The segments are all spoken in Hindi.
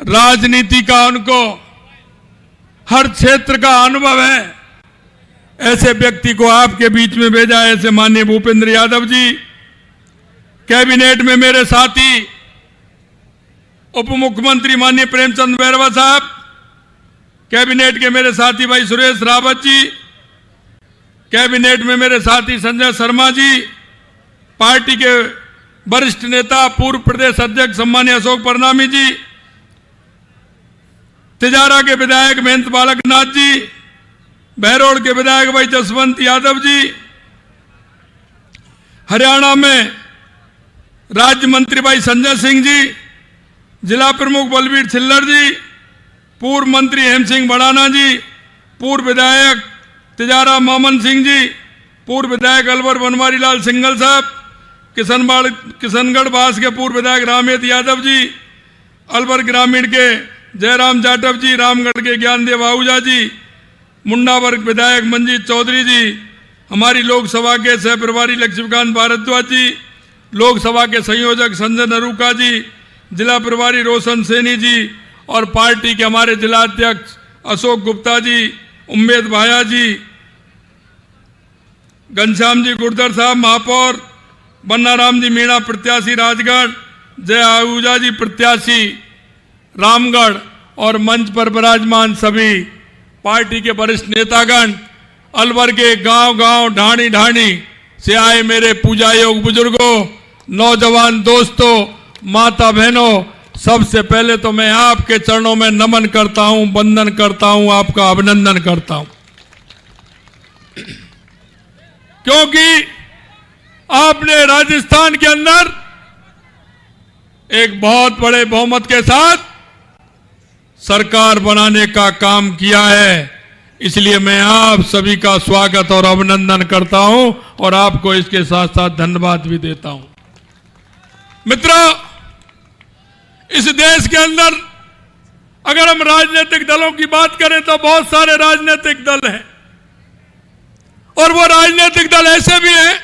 राजनीति का उनको हर क्षेत्र का अनुभव है। ऐसे व्यक्ति को आपके बीच में भेजा है, ऐसे माननीय भूपेंद्र यादव जी। कैबिनेट में मेरे साथी उप मुख्यमंत्री माननीय प्रेमचंद बैरवा साहब, कैबिनेट के मेरे साथी भाई सुरेश रावत जी, कैबिनेट में मेरे साथी संजय शर्मा जी, पार्टी के वरिष्ठ नेता पूर्व प्रदेश अध्यक्ष सम्मानीय अशोक परनामी जी, तिजारा के विधायक महेंद्र बालक नाथ जी, बहरोड़ के विधायक भाई जसवंत यादव जी, हरियाणा में राज्य मंत्री भाई संजय सिंह जी, जिला प्रमुख बलबीर छिल्लर जी, पूर्व मंत्री हेम सिंह भड़ाना जी, पूर्व विधायक तिजारा मोहम्मद सिंह जी, पूर्व विधायक अलवर बनवारी लाल सिंघल साहब, किशनगढ़ बास के पूर्व विधायक रामेत यादव जी, अलवर ग्रामीण के जयराम जाटव जी, रामगढ़ के ज्ञानदेव आहूजा जी, मुंडा वर्ग विधायक मंजीत चौधरी जी, हमारी लोकसभा के सह प्रभारी लक्ष्मीकांत भारद्वाज जी, लोकसभा के संयोजक संजय नरूका जी, जिला प्रभारी रोशन सैनी जी और पार्टी के हमारे जिला अध्यक्ष अशोक गुप्ता जी, उम्मेद भाया जी, घनश्याम जी गुर्जर साहब महापौर, बन्नाराम जी मीणा प्रत्याशी राजगढ़, जय आहूजा जी प्रत्याशी रामगढ़ और मंच पर विराजमान सभी पार्टी के वरिष्ठ नेतागण, अलवर के गांव गांव ढाणी ढाणी से आए मेरे पूजा योग बुजुर्गों, नौजवान दोस्तों, माता बहनों, सबसे पहले तो मैं आपके चरणों में नमन करता हूं, वंदन करता हूं, आपका अभिनंदन करता हूं, क्योंकि आपने राजस्थान के अंदर एक बहुत बड़े बहुमत के साथ सरकार बनाने का काम किया है। इसलिए मैं आप सभी का स्वागत और अभिनंदन करता हूं और आपको इसके साथ साथ धन्यवाद भी देता हूं। मित्रों, इस देश के अंदर अगर हम राजनीतिक दलों की बात करें तो बहुत सारे राजनीतिक दल हैं और वो राजनीतिक दल ऐसे भी हैं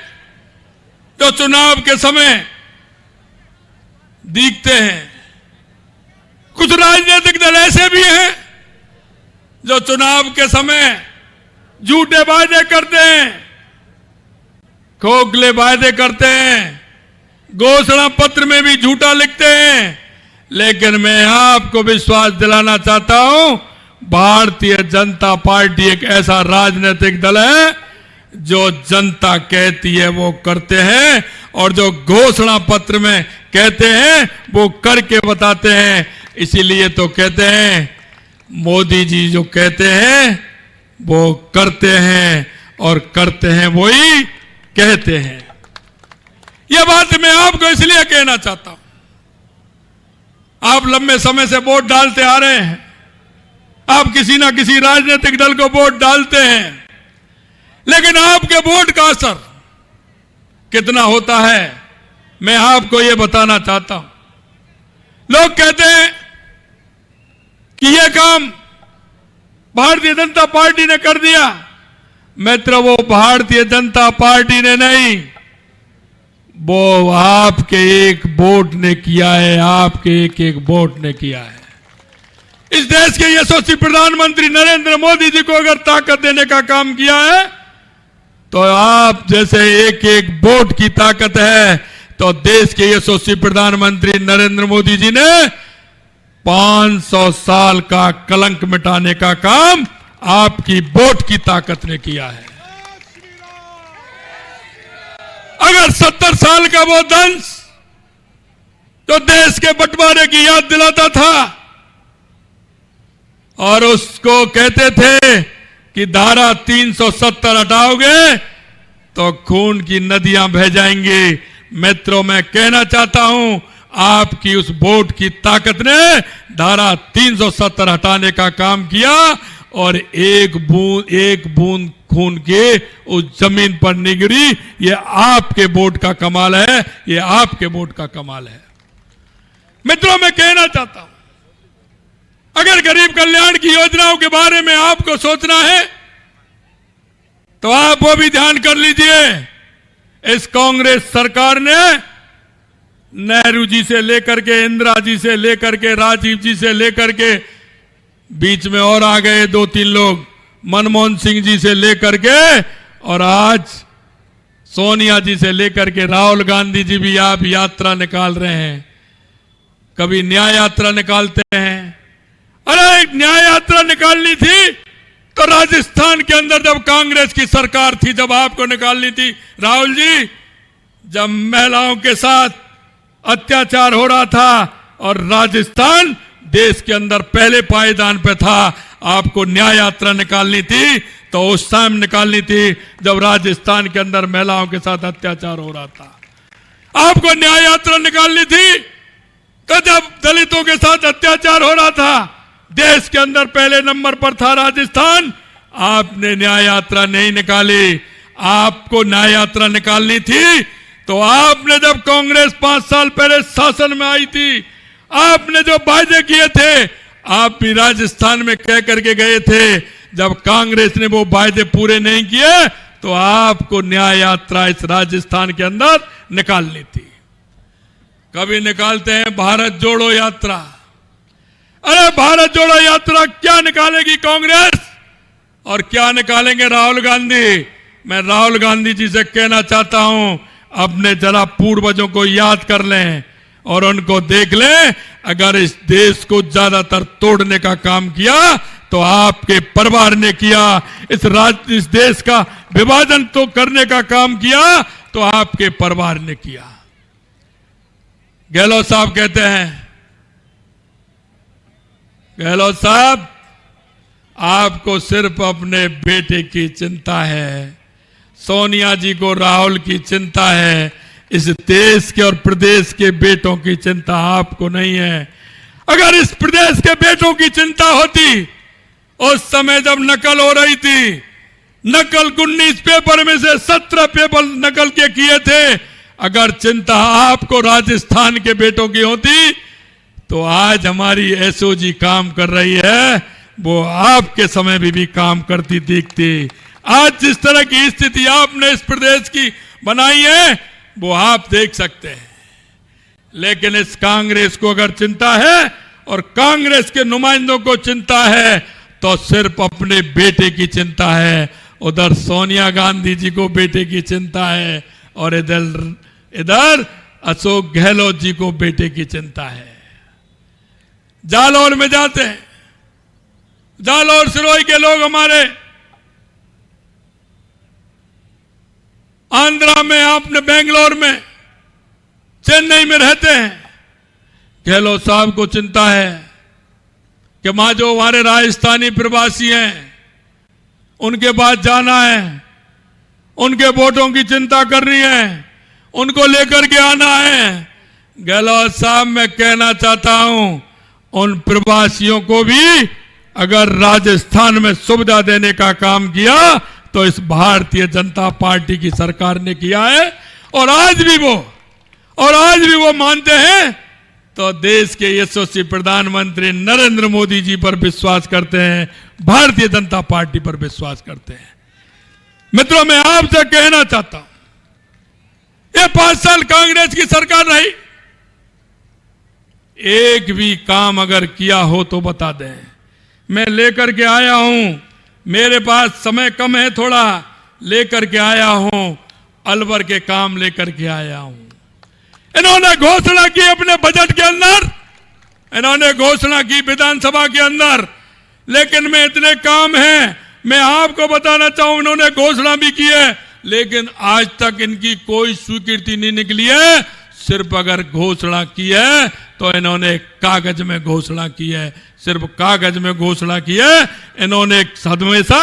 जो चुनाव के समय दिखते हैं, कुछ राजनीतिक दल ऐसे भी हैं जो चुनाव के समय झूठे वायदे करते हैं, खोखले वायदे करते हैं, घोषणा पत्र में भी झूठा लिखते हैं। लेकिन मैं आपको विश्वास दिलाना चाहता हूं, भारतीय जनता पार्टी एक ऐसा राजनीतिक दल है जो जनता कहती है वो करते हैं और जो घोषणा पत्र में कहते हैं वो करके बताते हैं। इसीलिए तो कहते हैं मोदी जी जो कहते हैं वो करते हैं और करते हैं वही कहते हैं। यह बात मैं आपको इसलिए कहना चाहता हूं, आप लंबे समय से वोट डालते आ रहे हैं, आप किसी ना किसी राजनीतिक दल को वोट डालते हैं, लेकिन आपके वोट का असर कितना होता है मैं आपको यह बताना चाहता हूं। लोग कहते हैं कि यह काम भारतीय जनता पार्टी ने कर दिया। मित्र, वो भारतीय जनता पार्टी ने नहीं, वो आपके एक वोट ने किया है, आपके एक एक वोट ने किया है। इस देश के यशस्वी प्रधानमंत्री नरेंद्र मोदी जी को अगर ताकत देने का काम किया है तो आप जैसे एक एक वोट की ताकत है, तो देश के यशस्वी प्रधानमंत्री नरेंद्र मोदी जी ने 500 साल का कलंक मिटाने का काम आपकी वोट की ताकत ने किया है। अगर 70 साल का वो दंश जो देश के बंटवारे की याद दिलाता था और उसको कहते थे कि धारा 370 हटाओगे तो खून की नदियां बह जाएंगी, मित्रों मैं कहना चाहता हूं आपकी उस वोट की ताकत ने धारा 370 हटाने का काम किया और एक बूंद खून के उस जमीन पर नहीं गिरी। ये आपके वोट का कमाल है, ये आपके वोट का कमाल है। मित्रों मैं कहना चाहता हूं, अगर गरीब कल्याण की योजनाओं के बारे में आपको सोचना है तो आप वो भी ध्यान कर लीजिए। इस कांग्रेस सरकार ने नेहरू जी से लेकर के, इंदिरा जी से लेकर के, राजीव जी से लेकर के, बीच में और आ गए 2-3 लोग, मनमोहन सिंह जी से लेकर के, और आज सोनिया जी से लेकर के राहुल गांधी जी भी आप यात्रा निकाल रहे हैं। कभी न्याय यात्रा निकालते हैं। अरे एक न्याय यात्रा निकालनी थी तो राजस्थान के अंदर जब कांग्रेस की सरकार थी, जब आपको निकालनी थी राहुल जी, जब महिलाओं के साथ अत्याचार हो रहा था और राजस्थान देश के अंदर पहले पायदान पे था, आपको न्याय यात्रा निकालनी थी तो उस टाइम निकालनी थी जब राजस्थान के अंदर महिलाओं के साथ अत्याचार हो रहा था। आपको न्याय यात्रा निकालनी थी तो जब दलितों के साथ अत्याचार हो रहा था, देश के अंदर पहले नंबर पर था राजस्थान, आपने न्याय यात्रा नहीं निकाली। आपको न्याय यात्रा निकालनी थी तो आपने जब कांग्रेस 5 साल पहले शासन में आई थी, आपने जो वायदे किए थे, आप भी राजस्थान में कह करके गए थे। जब कांग्रेस ने वो वायदे पूरे नहीं किए तो आपको न्याय यात्रा इस राजस्थान के अंदर निकालनी थी। कभी निकालते हैं भारत जोड़ो यात्रा। अरे भारत जोड़ो यात्रा क्या निकालेगी कांग्रेस और क्या निकालेंगे राहुल गांधी? मैं राहुल गांधी जी से कहना चाहता हूं, अपने जरा पूर्वजों को याद कर लें और उनको देख लें। अगर इस देश को ज्यादातर तोड़ने का काम किया तो आपके परिवार ने किया। इस देश का विभाजन तो करने का काम किया तो आपके परिवार ने किया। गहलोत साहब कहते हैं, गहलोत साहब आपको सिर्फ अपने बेटे की चिंता है, सोनिया जी को राहुल की चिंता है, इस देश के और प्रदेश के बेटों की चिंता आपको नहीं है। अगर इस प्रदेश के बेटों की चिंता होती, उस समय जब नकल हो रही थी, नकल 19 पेपर में से 17 पेपर नकल के किए थे, अगर चिंता आपको राजस्थान के बेटों की होती तो आज हमारी एसओजी काम कर रही है, वो आपके समय भी काम करती दिखती। आज जिस तरह की स्थिति आपने इस प्रदेश की बनाई है वो आप देख सकते हैं। लेकिन इस कांग्रेस को अगर चिंता है और कांग्रेस के नुमाइंदों को चिंता है तो सिर्फ अपने बेटे की चिंता है। उधर सोनिया गांधी जी को बेटे की चिंता है और इधर अशोक गहलोत जी को बेटे की चिंता है। जालौर में जाते हैं, जालौर सिरोही के लोग हमारे, आंध्रा में, आपने बेंगलोर में, चेन्नई में रहते हैं। गहलोत साहब को चिंता है कि मां जो हमारे राजस्थानी प्रवासी हैं उनके पास जाना है, उनके वोटों की चिंता करनी है, उनको लेकर के आना है। गहलोत साहब मैं कहना चाहता हूं, उन प्रवासियों को भी अगर राजस्थान में सुविधा देने का काम किया तो इस भारतीय जनता पार्टी की सरकार ने किया है। और आज भी वो मानते हैं तो देश के यशस्वी प्रधानमंत्री नरेंद्र मोदी जी पर विश्वास करते हैं, भारतीय जनता पार्टी पर विश्वास करते हैं। मित्रों, मैं आपसे कहना चाहता हूं, ये 5 साल कांग्रेस की सरकार रही, एक भी काम अगर किया हो तो बता दें। मैं लेकर के आया हूं, मेरे पास समय कम है थोड़ा, लेकर के आया हूं, अलवर के काम लेकर के आया हूं। इन्होंने घोषणा की अपने बजट के अंदर, इन्होंने घोषणा की विधानसभा के अंदर, लेकिन में इतने काम हैं, मैं आपको बताना चाहूं, इन्होंने घोषणा भी की है लेकिन आज तक इनकी कोई स्वीकृति नहीं निकली है। सिर्फ अगर घोषणा की है तो इन्होंने कागज में घोषणा की है, सिर्फ कागज में घोषणा की है। इन्होंने हमेशा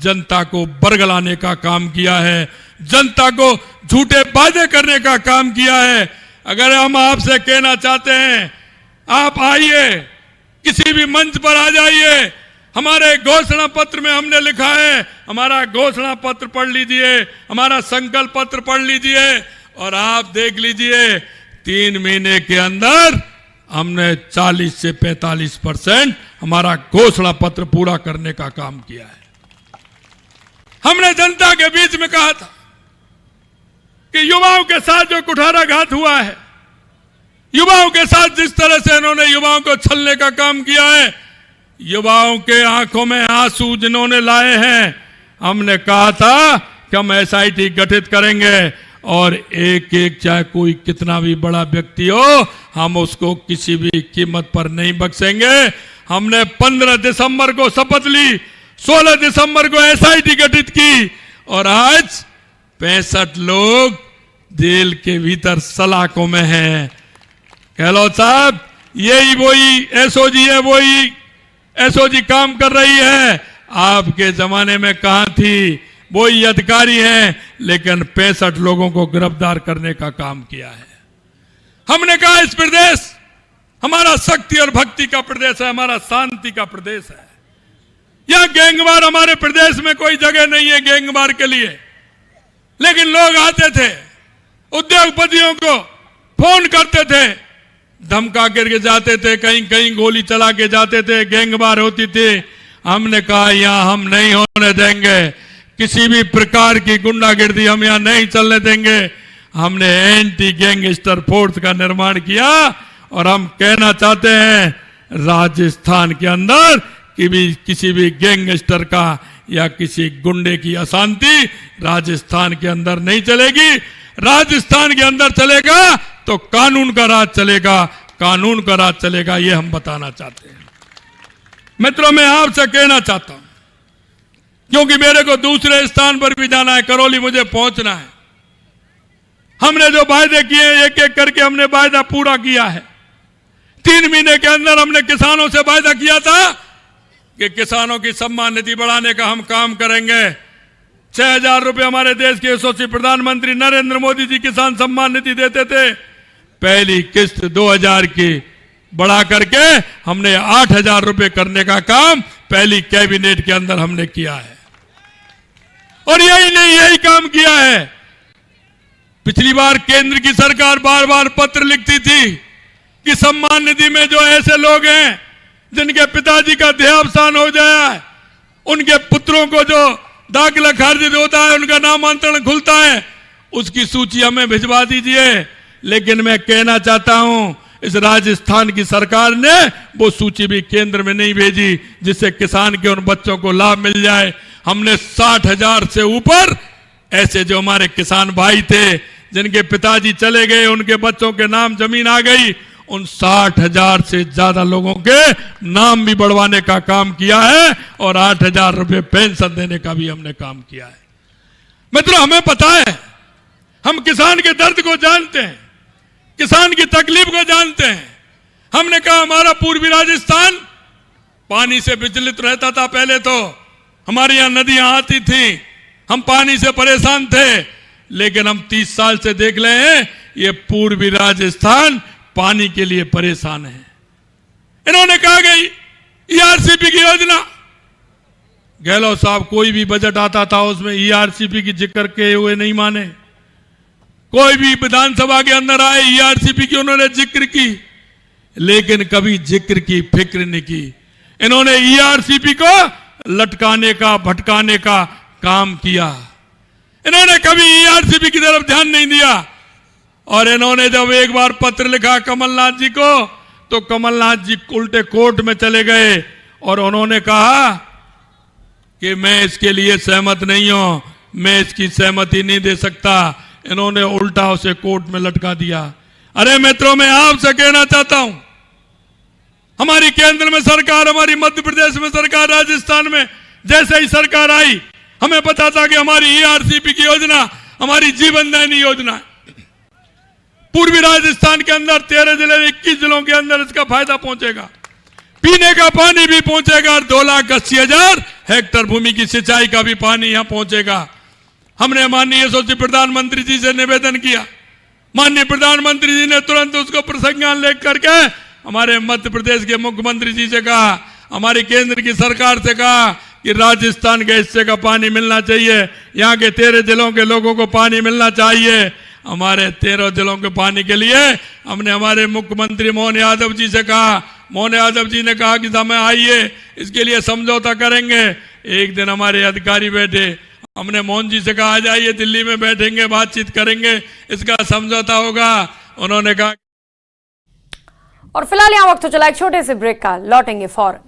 जनता को बरगलाने का काम किया है, जनता को झूठे वादे करने का काम किया है। अगर हम आपसे कहना चाहते हैं, आप आइए, किसी भी मंच पर आ जाइए, हमारे घोषणा पत्र में हमने लिखा है, हमारा घोषणा पत्र पढ़ लीजिए, हमारा संकल्प पत्र पढ़ लीजिए और आप देख लीजिए 3 महीने के अंदर हमने 40 से 45% हमारा घोषणा पत्र पूरा करने का काम किया है। हमने जनता के बीच में कहा था कि युवाओं के साथ जो कुठाराघात हुआ है, युवाओं के साथ जिस तरह से इन्होंने युवाओं को छलने का काम किया है, युवाओं के आंखों में आंसू जिन्होंने लाए हैं, हमने कहा था कि हम एसआईटी गठित करेंगे और एक एक चाहे कोई कितना भी बड़ा व्यक्ति हो, हम उसको किसी भी कीमत पर नहीं बख्शेंगे। हमने 15 दिसंबर को शपथ ली, 16 दिसंबर को एसआईटी गठित की और आज 65 लोग जेल के भीतर सलाखों में हैं। गहलोत साहब, यही वही एसओजी है, वही एसओजी काम कर रही है। आपके जमाने में कहां थी? वही अधिकारी हैं, लेकिन 65 लोगों को गिरफ्तार करने का काम किया है। हमने कहा इस प्रदेश हमारा शक्ति और भक्ति का प्रदेश है, हमारा शांति का प्रदेश है। यहां गैंगवार, हमारे प्रदेश में कोई जगह नहीं है गैंगवार के लिए। लेकिन लोग आते थे, उद्योगपतियों को फोन करते थे, धमका करके जाते थे, कहीं कहीं गोली चला के जाते थे, गैंगवार होती थी। हमने कहा यहां हम नहीं होने देंगे, किसी भी प्रकार की गुंडागिर्दी हम यहां नहीं चलने देंगे। हमने एंटी गैंगस्टर फोर्स का निर्माण किया और हम कहना चाहते हैं राजस्थान के अंदर कि भी किसी भी गैंगस्टर का या किसी गुंडे की अशांति राजस्थान के अंदर नहीं चलेगी। राजस्थान के अंदर चलेगा तो कानून का राज चलेगा, कानून का राज चलेगा, ये हम बताना चाहते हैं। मित्रों, मैं आपसे कहना चाहता हूं, क्योंकि मेरे को दूसरे स्थान पर भी जाना है, करौली मुझे पहुंचना है। हमने जो वायदे किए एक एक करके हमने वायदा पूरा किया है। 3 महीने के अंदर हमने किसानों से वायदा किया था कि किसानों की सम्मान निधि बढ़ाने का हम काम करेंगे। 6,000 रुपए हमारे देश के यशस्वी प्रधानमंत्री नरेंद्र मोदी जी किसान सम्मान निधि देते थे। पहली किस्त 2,000 की बढ़ा करके हमने 8,000 रुपए करने का काम पहली कैबिनेट के अंदर हमने किया है। और यही नहीं, यही काम किया है। पिछली बार केंद्र की सरकार बार बार पत्र लिखती थी कि सम्मान निधि में जो ऐसे लोग हैं जिनके पिताजी का देहावसान हो जाए, उनके पुत्रों को जो दाखिला खारिज होता है, उनका नामांतरण खुलता है, उसकी सूची हमें भिजवा दीजिए। लेकिन मैं कहना चाहता हूं, इस राजस्थान की सरकार ने वो सूची भी केंद्र में नहीं भेजी जिससे किसान के उन बच्चों को लाभ मिल जाए। हमने 60,000 से ऊपर ऐसे जो हमारे किसान भाई थे जिनके पिताजी चले गए, उनके बच्चों के नाम जमीन आ गई, उन 60,000 से ज्यादा लोगों के नाम भी बढ़वाने का काम किया है और 8,000 रुपए पेंशन देने का भी हमने काम किया है। मित्रों, हमें पता है, हम किसान के दर्द को जानते हैं, किसान की तकलीफ को जानते हैं। हमने कहा हमारा पूर्वी राजस्थान पानी से विचलित रहता था। पहले तो हमारे यहां नदियां आती थी, हम पानी से परेशान थे, लेकिन हम 30 साल से देख रहे हैं ये पूर्वी राजस्थान पानी के लिए परेशान है। इन्होंने कहा कि ईआरसीपी की योजना, गहलोत साहब कोई भी बजट आता था उसमें ईआरसीपी की जिक्र किए हुए नहीं माने। कोई भी विधानसभा के अंदर आए ईआरसीपी की उन्होंने जिक्र की, लेकिन कभी जिक्र की फिक्र नहीं की। इन्होंने ईआरसीपी को लटकाने का, भटकाने का काम किया। इन्होंने कभी ईआरसीपी की तरफ ध्यान नहीं दिया। और इन्होंने जब एक बार पत्र लिखा कमलनाथ जी को, तो कमलनाथ जी उल्टे कोर्ट में चले गए और उन्होंने कहा कि मैं इसके लिए सहमत नहीं हूं, मैं इसकी सहमति नहीं दे सकता। इन्होंने उल्टा उसे कोर्ट में लटका दिया। अरे मित्रों, मैं आपसे कहना चाहता हूं, हमारी केंद्र में सरकार, हमारी मध्य प्रदेश में सरकार, राजस्थान में जैसे ही सरकार आई, हमें पता था कि हमारी ईआरसीपी की योजना हमारी जीवन दायिनी योजना है। पूर्वी राजस्थान के अंदर 13 जिले, 21 जिलों के अंदर इसका फायदा पहुंचेगा। पीने का पानी भी पहुंचेगा और 2,80,000 हेक्टेयर भूमि की सिंचाई का भी पानी यहां पहुंचेगा। हमने माननीय यशस्वी प्रधानमंत्री जी से निवेदन किया, माननीय प्रधानमंत्री जी ने तुरंत उसको प्रसंज्ञान लेकर करके हमारे मध्य प्रदेश के मुख्यमंत्री जी से कहा, हमारी केंद्र की सरकार से कहा कि राजस्थान के हिस्से का पानी मिलना चाहिए, यहाँ के 13 जिलों के लोगों को पानी मिलना चाहिए। हमारे 13 जिलों के पानी के लिए हमने हमारे मुख्यमंत्री मोहन यादव जी से कहा। मोहन यादव जी ने कहा कि समय आइए, इसके लिए समझौता करेंगे। एक दिन हमारे अधिकारी बैठे, हमने मोहन जी से कहा आ जाइए दिल्ली में बैठेंगे, बातचीत करेंगे, इसका समझौता होगा। उन्होंने कहा और फिलहाल यहाँ वक्त हो चला एक छोटे से ब्रेक का, लौटेंगे फौरन।